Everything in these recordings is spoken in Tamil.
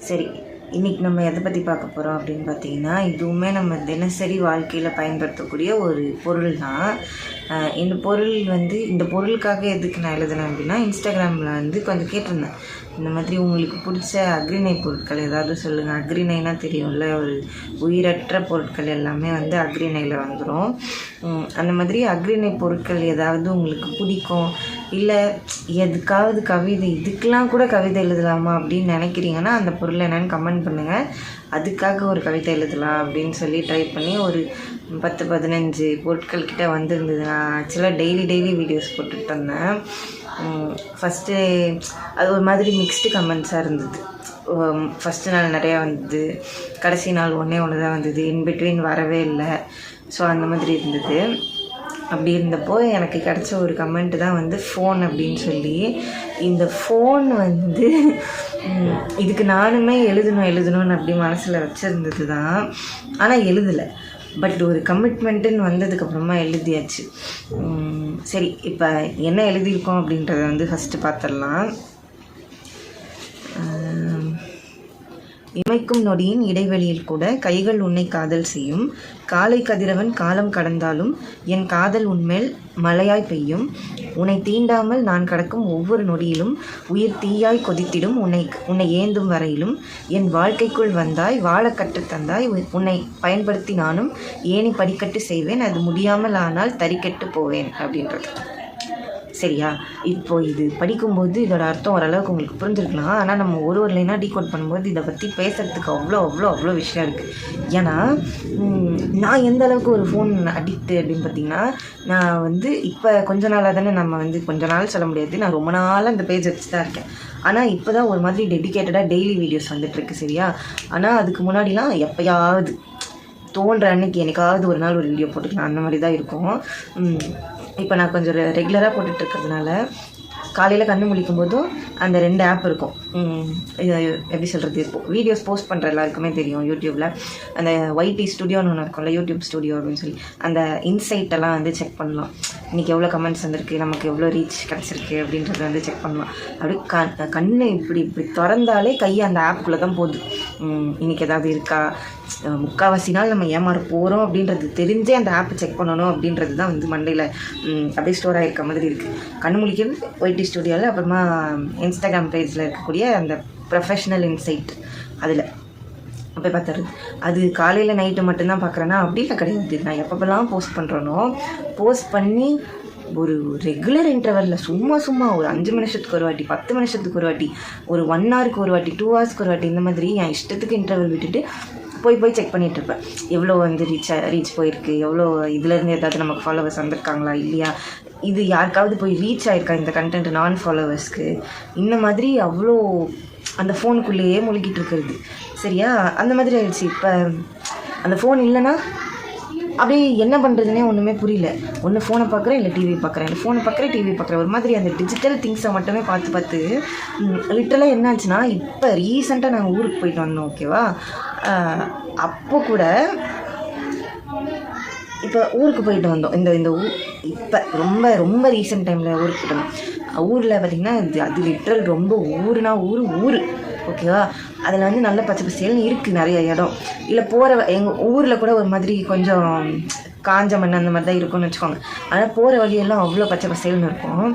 சரி, இன்றைக்கி நம்ம எதை பற்றி பார்க்க போகிறோம் அப்படின்னு பார்த்தீங்கன்னா, இதுவுமே நம்ம தினசரி வாழ்க்கையில் பயன்படுத்தக்கூடிய ஒரு பொருள் தான். இந்த பொருள் இந்த பொருளுக்காக எதுக்கு நான் எழுதுனேன் அப்படின்னா, இன்ஸ்டாகிராமில் கொஞ்சம் கேட்டிருந்தேன். இந்த மாதிரி உங்களுக்கு பிடிச்ச அக்ரிணை பொருட்கள் ஏதாவது சொல்லுங்கள். அக்ரிணைனா தெரியும்ல, ஒரு உயிரற்ற பொருட்கள் எல்லாமே அக்ரிணையில் வந்துடும். அந்த மாதிரி அக்ரிணை பொருட்கள் ஏதாவது உங்களுக்கு பிடிக்கும், இல்லை எதுக்காவது கவிதை, இதுக்கெலாம் கூட கவிதை எழுதலாமா அப்படின்னு நினைக்கிறீங்கன்னா அந்த பொருள் என்னென்னு கமெண்ட் பண்ணுங்கள். அதுக்காக ஒரு கவிதை எழுதலாம் அப்படின்னு சொல்லி ட்ரை பண்ணி ஒரு 10-15 பொருட்கள் கிட்டே வந்திருந்தது. நான் ஆக்சுவலாக டெய்லி வீடியோஸ் போட்டுட்டு இருந்தேன். ஃபஸ்ட்டு அது ஒரு மாதிரி மிக்ஸ்டு கமெண்ட்ஸாக இருந்தது. ஃபஸ்ட்டு நாள் நிறையா வந்தது, கடைசி நாள் ஒன்று தான் வந்தது, இன்பிட்வீன் வரவே இல்லை. ஸோ அந்த மாதிரி இருந்தது. அப்படி இருந்தப்போ எனக்கு கிடச்ச ஒரு கமெண்ட்டு தான் ஃபோன் அப்படின்னு சொல்லி. இந்த ஃபோன் இதுக்கு நானுமே எழுதணும்னு அப்படி மனசில் வச்சுருந்தது தான். ஆனால் எழுதலை. பட் ஒரு கமிட்மெண்ட்டுன்னு வந்ததுக்கப்புறமா எழுதியாச்சு. சரி, இப்போ என்ன எழுதியிருக்கோம் அப்படின்றத ஃபஸ்ட்டு பார்த்துடலாம். இமைக்கும் நொடியின் இடைவெளியில் கூட கைகள் உன்னை காதல் செய்யும். காலை கதிரவன் காலம் கடந்தாலும் என் காதல் உன்மேல் மழையாய் பெய்யும். உன்னை தீண்டாமல் நான் கடக்கும் ஒவ்வொரு நொடியிலும் உயிர் தீயாய் கொதித்திடும். உன்னை ஏந்தும் வரையிலும் என் வாழ்க்கைக்குள் வந்தாய், வாழ கற்றுத்தந்தாய். உன்னை பயன்படுத்தி நானும் ஏணி படிக்கட்டு செய்வேன், அது முடியாமல் ஆனால் தறிக்கெட்டு போவேன் அப்படின்றது. சரியா? இப்போது இது படிக்கும்போது இதோட அர்த்தம் ஓரளவுக்கு உங்களுக்கு புரிஞ்சிருக்கலாம். ஆனால் நம்ம ஒரு லைனாக டீகோட் பண்ணும்போது இதை பற்றி பேசுகிறதுக்கு அவ்வளோ விஷயம் இருக்குது. ஏன்னா நான் எந்த அளவுக்கு ஒரு ஃபோன் அடிக்ட்டு அப்படின்னு பார்த்தீங்கன்னா, நான் இப்போ கொஞ்ச நாளாக தானே, நம்ம கொஞ்ச நாள் சொல்ல முடியாது, நான் ரொம்ப நாளாக இந்த பேஜ் வச்சு தான் இருக்கேன். ஆனால் இப்போ தான் ஒரு மாதிரி டெடிக்கேட்டடாக டெய்லி வீடியோஸ் வந்துட்டுருக்கு. சரியா? ஆனால் அதுக்கு முன்னாடிலாம் எப்போயாவது தோன்ற அன்னைக்கு எனக்காவது ஒரு நாள் ஒரு வீடியோ போட்டுக்கலாம், அந்த மாதிரி தான் இருக்கும். இப்போ நான் கொஞ்சம் ரெகுலராக போட்டுட்ருக்கிறதுனால காலையில் கண்ணு முழிக்கும் போதும் அந்த 2 ஆப் இருக்கும். எப்படி சொல்கிறது, வீடியோஸ் போஸ்ட் பண்ணுற எல்லாருக்குமே தெரியும். யூடியூப்பில் அந்த YT ஸ்டுடியோன்னு ஒன்று இருக்கும்ல, யூடியூப் ஸ்டுடியோ அப்படின்னு சொல்லி, அந்த இன்சைட்டெல்லாம் செக் பண்ணலாம். இன்றைக்கி எவ்வளோ கமெண்ட்ஸ் வந்திருக்கு, நமக்கு எவ்வளோ ரீச் கிடச்சிருக்கு அப்படின்றத செக் பண்ணலாம். அப்படி கண்ணு இப்படி திறந்தாலே கையை அந்த ஆப்புக்குள்ளே தான் போகுது. இன்றைக்கி ஏதாவது இருக்கா, முக்கால்வாசி நாள் நம்ம ஏமாற போகிறோம் அப்படின்றது தெரிஞ்சே அந்த ஆப்பை செக் பண்ணணும் அப்படின்றது தான் மண்டையில் அப்படியே ஸ்டோர் ஆகிருக்க மாதிரி இருக்குது. கண்ணு முழிக்கிறது YT ஸ்டுடியோவில், அப்புறமா இன்ஸ்டாகிராம் பேஜில் இருக்கக்கூடிய அந்த ப்ரொஃபஷ்னல் இன்சைட் அதில் போய் பார்த்துறது. அது காலையில் நைட்டு மட்டும்தான் பார்க்குறேன்னா அப்படிலாம் கிடையாது. நான் எப்பப்பெல்லாம் போஸ்ட் பண்ணுறேனோ போஸ்ட் பண்ணி ஒரு ரெகுலர் இன்டர்வலில் சும்மா ஒரு 5 நிமிஷத்துக்கு ஒரு வாட்டி, 10 நிமிஷத்துக்கு ஒரு வாட்டி, ஒரு 1 ஹவருக்கு ஒரு வாட்டி, 2 ஹவர்ஸ்க்கு ஒரு வாட்டி, இந்த மாதிரி என் இஷ்டத்துக்கு இன்டர்வல் விட்டுட்டு போய் செக் பண்ணிகிட்ருப்பேன். எவ்வளோ ரீச் போயிருக்கு, எவ்வளோ இதுலேருந்து ஏதாவது நமக்கு ஃபாலோவர்ஸ் வந்திருக்காங்களா இல்லையா, இது யாருக்காவது போய் ரீச் ஆகிருக்கா இந்த கண்டென்ட் நான் ஃபாலோவர்ஸ்க்கு, இந்த மாதிரி அவ்வளோ அந்த ஃபோனுக்குள்ளேயே முழுகிட்டு இருக்கிறது. சரியா? அந்த மாதிரி ஆயிடுச்சு. இப்போ அந்த ஃபோன் இல்லைன்னா அப்படியே என்ன பண்ணுறதுனே ஒன்றுமே புரியல. ஒன்று ஃபோனை பார்க்குறேன், இல்லை டிவி பார்க்குறேன், இல்லை ஃபோனை பார்க்குறேன், டிவி பார்க்குறேன். ஒரு மாதிரி அந்த டிஜிட்டல் திங்ஸை மட்டுமே பார்த்து லிட்டரலாக என்ன ஆச்சுன்னா, இப்போ ரீசெண்டாக நாங்கள் ஊருக்கு போயிட்டு வந்தோம். ஓகேவா? அப்போ கூட இப்போ ஊருக்கு போயிட்டு வந்தோம். இந்த இப்போ ரொம்ப ரீசெண்ட் டைமில் ஊருக்கு போயிட்டு வந்தோம். ஊரில் பார்த்திங்கன்னா அது லிட்ரல் ரொம்ப ஊர். ஓகேவா? அதில் நல்ல பச்சை பசேல்னு இருக்குது நிறைய இடம். இல்லை போகிற எங்கள் ஊரில் கூட ஒரு மாதிரி கொஞ்சம் காஞ்ச மண் அந்த மாதிரி தான் இருக்கும்னு வச்சுக்கோங்க. ஆனால் போகிற வழியெல்லாம் அவ்வளோ பச்சை பசேல்னு இருக்கும்.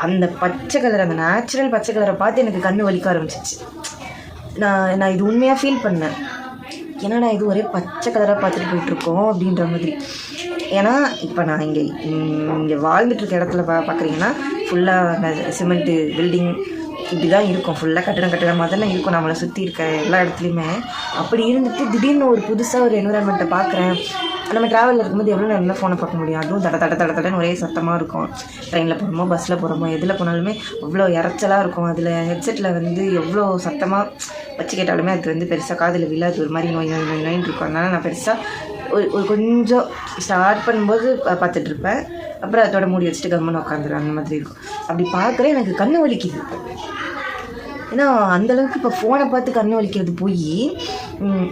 அந்த பச்சை கலர், அந்த நேச்சுரல் பச்சை கலரை பார்த்து எனக்கு கண்ணு வலிக்க ஆரம்பிச்சிச்சு. நான் இது உண்மையாக ஃபீல் பண்ணேன். ஏன்னா இது ஒரே பச்சை கலராக பார்த்துட்டு போயிட்டுருக்கோம் அப்படின்ற மாதிரி. ஏன்னா இப்போ நான் இங்கே வாழ்ந்துட்டுருக்க இடத்துல பார்க்குறீங்கன்னா ஃபுல்லாக சிமெண்ட்டு பில்டிங் இப்படி தான் இருக்கும். ஃபுல்லாக கட்டடமாக தானே இருக்கும் நம்மளை சுற்றி இருக்க எல்லா இடத்துலையுமே. அப்படி இருந்துட்டு திடீர்னு ஒரு புதுசாக ஒரு என்விரான்மெண்ட்டை பார்க்குறேன். நம்ம ட்ராவலில் இருக்கும்போது எவ்வளோ நல்லா ஃபோனை பார்க்க முடியும். அதுவும் தடன்னு ஒரே சத்தமாக இருக்கும். ட்ரெயினில் போகிறோமோ பஸ்ஸில் போகிறோமோ எதில் போனாலுமே அவ்வளோ இறைச்சலாக இருக்கும். அதில் ஹெட்செட்டில் எவ்வளோ சத்தமாக வச்சு கேட்டாலுமே அது பெருசாக காதில் விழாது. ஒரு மாதிரி நோயின்னு இருக்கும். அதனால் நான் பெருசாக ஒரு கொஞ்சம் ஸ்டார்ட் பண்ணும்போது பார்த்துட்ருப்பேன். அப்புறம் அதோட மூடி வச்சுட்டு கம்முன்னு உட்காந்துருவேன். அந்த மாதிரி இருக்கும். அப்படி பார்க்குறேன், எனக்கு கண்ணு வலிக்குது. ஏன்னா அந்தளவுக்கு இப்போ ஃபோனை பார்த்து கண்ணு வலிக்கிறது போய்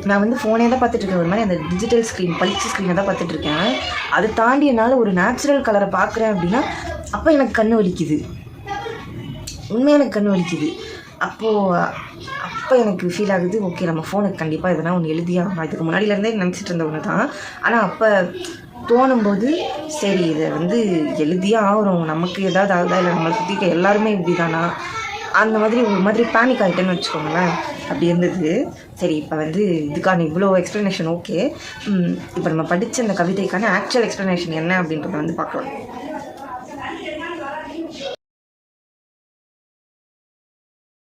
நான் ஃபோனே தான் பார்த்துட்ருக்கேன். ஒரு மாதிரி அந்த டிஜிட்டல் ஸ்க்ரீன், பளிச்சு ஸ்க்ரீனை தான் பார்த்துட்ருக்கேன். அதை தாண்டி என்னால் ஒரு நேச்சுரல் கலரை பார்க்குறேன் அப்படின்னா அப்போ எனக்கு கண்ணு வலிக்குது. உண்மையாக எனக்கு கண்ணு வலிக்குது. அப்போ இப்போ எனக்கு ஃபீல் ஆகுது, ஓகே நம்ம ஃபோனுக்கு கண்டிப்பாக எதனா ஒன்று எழுதியாக, இதுக்கு முன்னாடியிலேருந்தே நினச்சிட்டு இருந்த ஒன்று தான். ஆனால் அப்போ தோணும்போது சரி இதை வந்து எழுதியே ஆகிறோம், நமக்கு ஏதாவது ஆகுதா இல்லை நம்மளை சுற்றி எல்லாருமே இப்படி தானா, அந்த மாதிரி ஒரு மாதிரி பேனிக் ஆகிட்டேன்னு வச்சுக்கோங்களேன். அப்படி இருந்தது. சரி இப்போ வந்து இதுக்கான இவ்வளோ எக்ஸ்ப்ளனேஷன் ஓகே. இப்போ நம்ம படித்த அந்த கவிதைக்கான ஆக்சுவல் எக்ஸ்ப்ளனேஷன் என்ன அப்படின்றத வந்து பார்க்கலாம்.